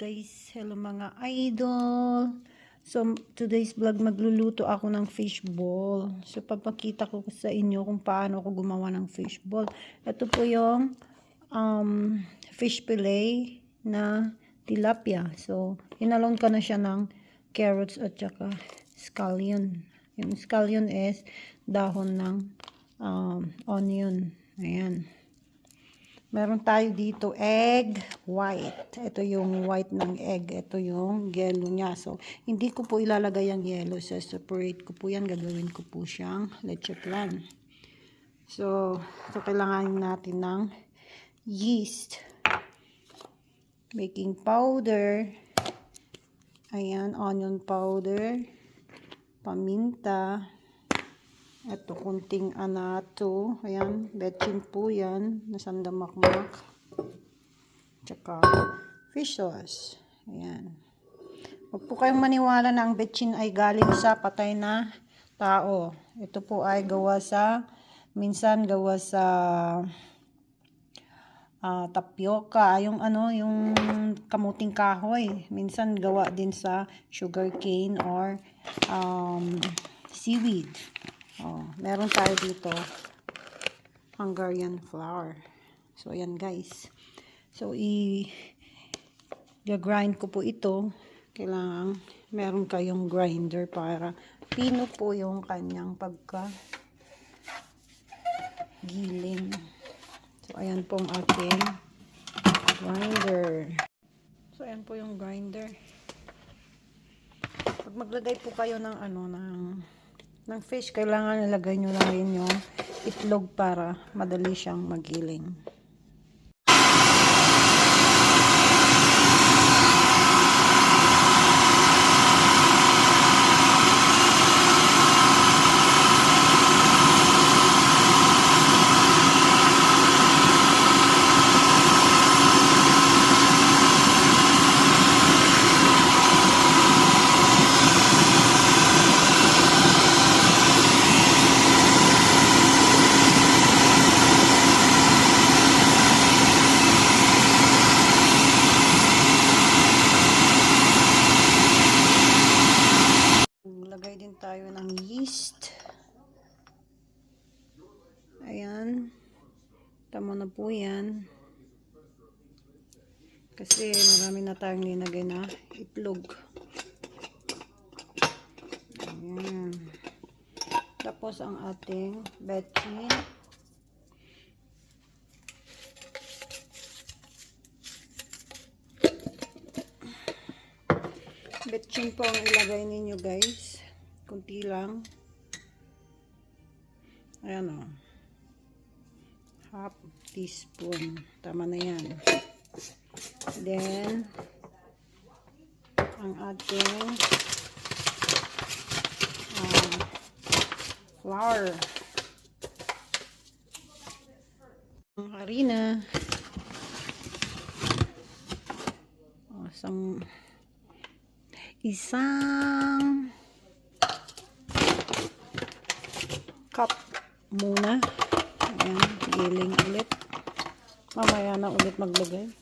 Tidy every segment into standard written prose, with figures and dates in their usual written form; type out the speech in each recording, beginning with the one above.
Guys, hello mga idol. So today's vlog, magluluto ako ng fishball. So papakita ko sa inyo kung paano ako gumawa ng fishball. Ito po yung fish fillet na tilapia. So inalon ko na siya ng carrots at saka scallion. Yung scallion is dahon ng onion. Ayan. Meron tayo dito egg white. Ito yung white ng egg. Ito yung yellow niya. So, hindi ko po ilalagay ang yellow. So, separate ko po yan. Gagawin ko po siyang leche flan. So, kailangan natin ng yeast, baking powder, ayan, onion powder, paminta, ito, kunting anato. Ayan, betchin po yan. Nasandamakmak. Tsaka, fish sauce. Ayan. Huwag po kayong maniwala na ang betchin ay galing sa patay na tao. Ito po ay minsan gawa sa tapioca. Yung kamuting kahoy. Minsan gawa din sa sugarcane or seaweed. Meron tayo dito Hungarian flour. So, ayan guys. So, i-grind ko po ito. Kailangan meron kayong grinder para pino po yung kanyang pagka-giling. So, ayan po ang ating grinder. So, ayan po yung grinder. Pag maglagay po kayo ng ng fish, kailangan ilagay nyo lang rin yung itlog para madali siyang magiling. Lagay din tayo ng yeast. Ayan. Tama na po yan. Kasi marami na tayong linagay na itlog. Ayan. Tapos ang ating betchin. Betchin po ang ilagay ninyo guys. Kunti lang. Ayan o. Half teaspoon. Tama na yan. Then, ang ating flour. Ang harina. Isang cup muna. Ayan, giling ulit. Mamaya na ulit maglagay.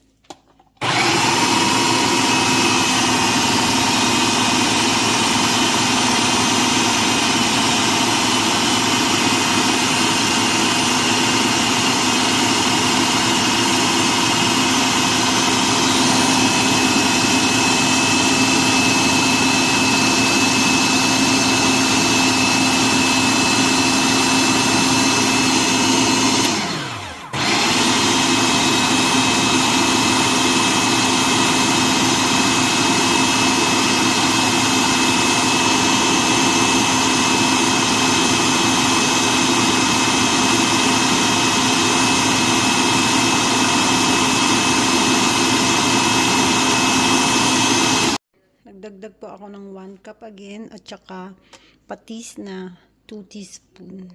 Nagdagdag po ako ng 1 cup again at saka patis na 2 teaspoon.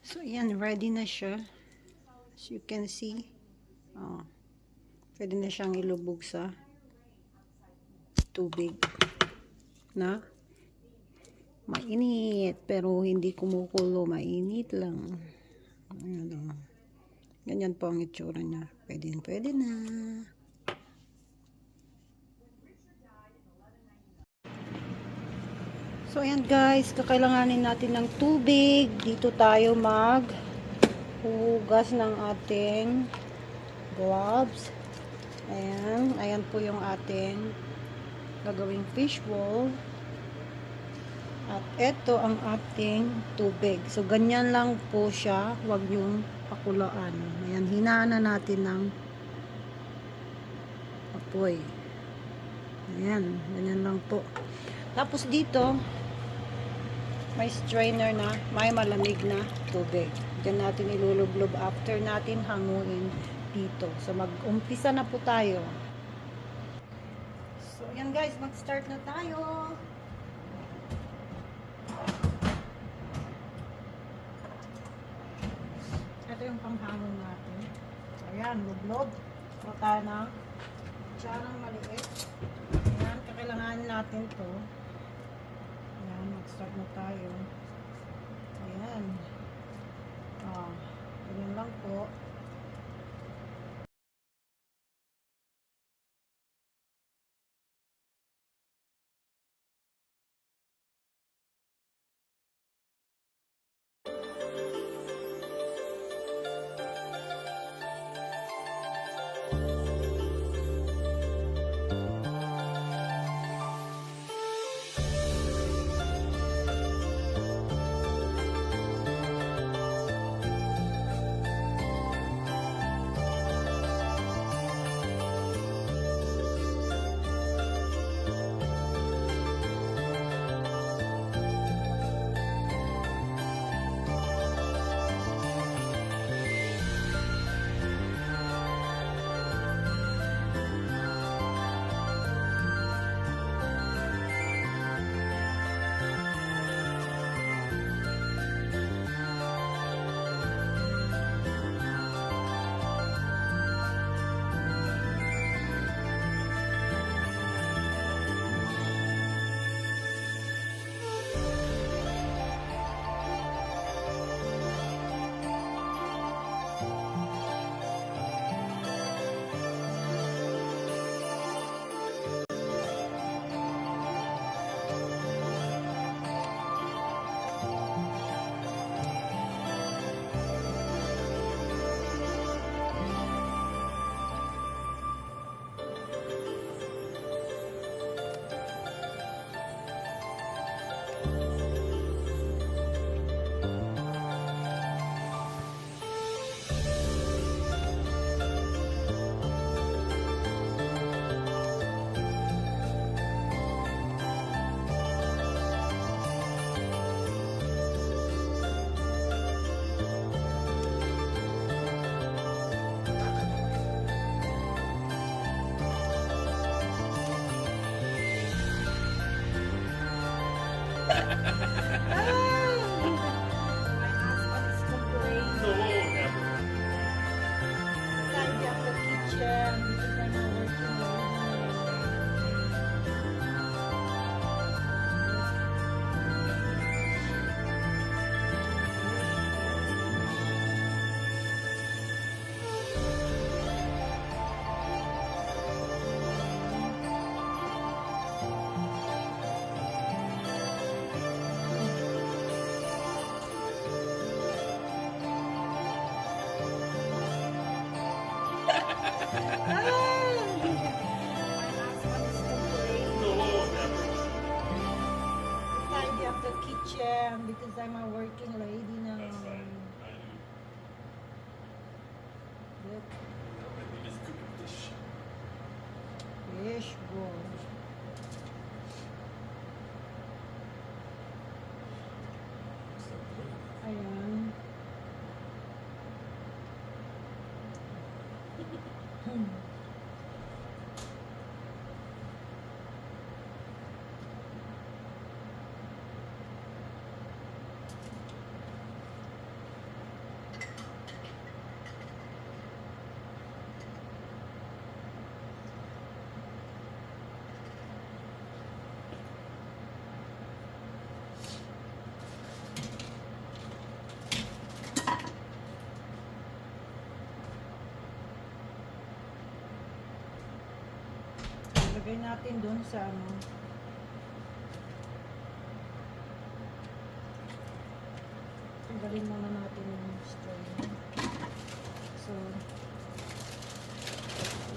So, ayan, ready na siya. As you can see, pwede na siyang ilubog sa tubig na mainit, pero hindi kumukulo, mainit lang. Ayan, ganyan po ang itsura niya. Pwede na. So, ayan guys, kakailanganin natin ng tubig. Dito tayo hugas ng ating gloves. Ayan, ayan po yung ating gagawing fishbowl. At ito ang ating tubig. So, ganyan lang po siya. Huwag yung pakulaan. Ayan, hinaan na natin ng apoy. Ayan, ganyan lang po. Tapos dito, may strainer na, may malamig na tubig. Diyan natin ilulublob after natin hanguin dito. So, mag-umpisa na po tayo. So, ayan guys, mag-start na tayo. Ito yung panghangon natin. Ayan, lublob. So, tayo na. Tsarang maliit. Ayan, kakailanganin natin to. Ayan, mag-start na tayo. Ayan. Ganyan lang po. Tidy up the kitchen because I'm a working lady now. Look. Fish bowl. Ayan. Lagay natin doon sa ano. tanggalin muna natin yung straw. So,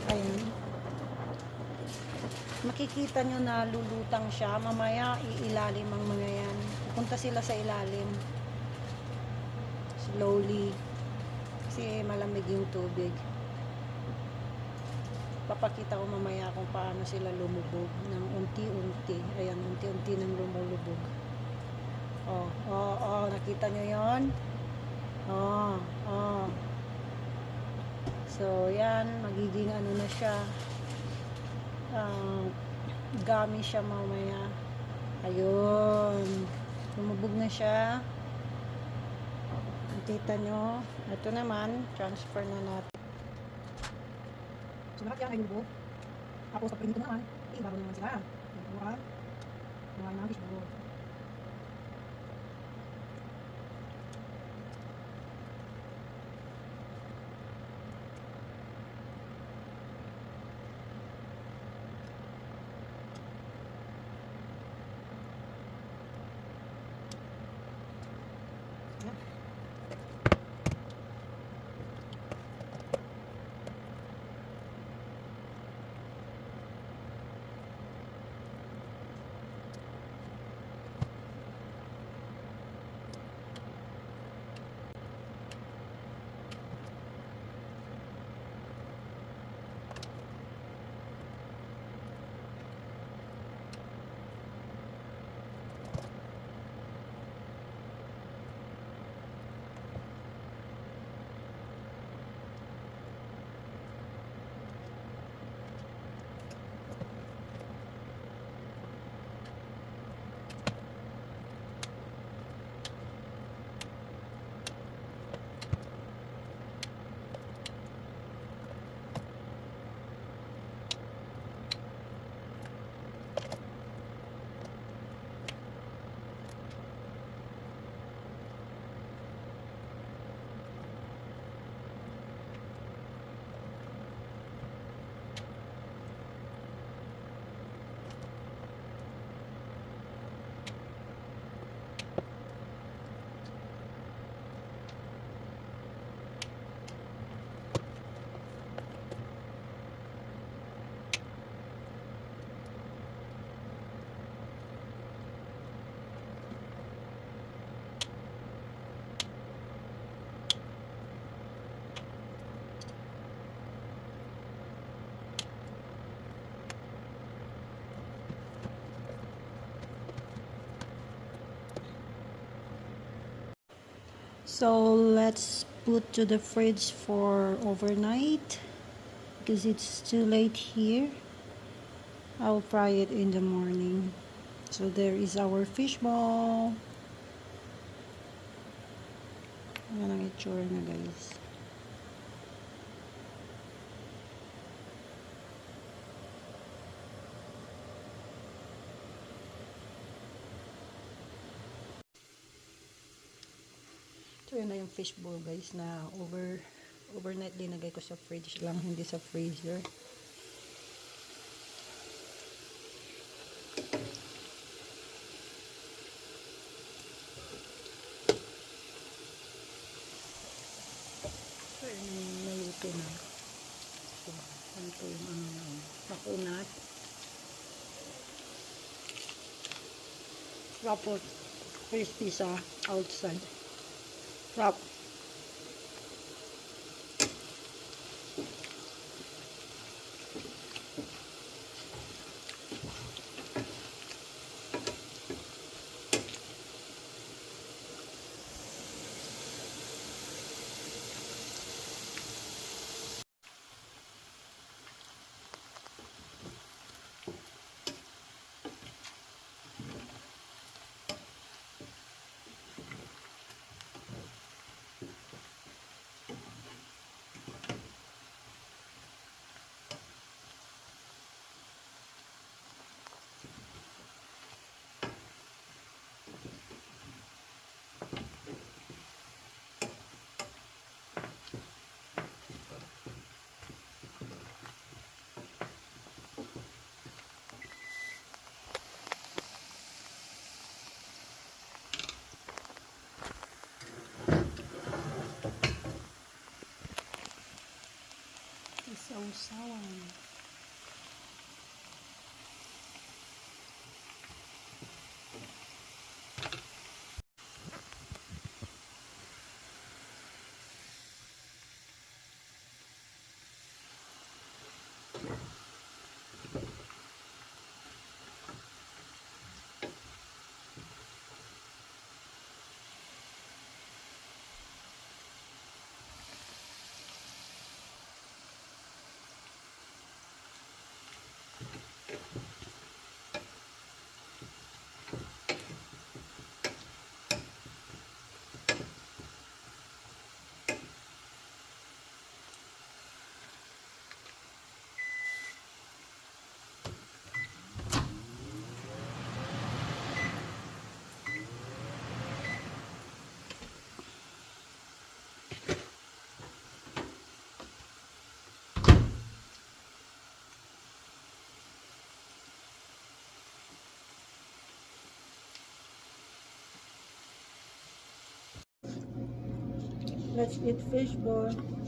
ayan. Makikita nyo na lulutang siya. Mamaya, iilalim ang mga yan. Pupunta sila sa ilalim. Slowly. Kasi malamig yung tubig. Papakita ko mamaya kung paano sila lumubog ng unti-unti. Ayan, unti-unti nang lumulubog. Nakita nyo yon? So, yan, magiging ano na siya. Gami siya mamaya. Ayun. Lumubog na siya. Kita nyo. Ito naman, transfer na natin. So, lahat yan ay lumubog. Tapos, pag pinito naman, ibabaw naman sila. Mga ng fishbowl. So let's put to the fridge for overnight because it's too late here. I'll fry it in the morning. So there is our fish ball. Yan ang itsura na, guys. So yun na yung fish bowl, guys, na overnight linagay ko sa fridge lang, hindi sa freezer. So yun, naluto na. So, ito yung makunat. Rapot crispy sa outside. Wrap. sausawan. Let's eat fishball.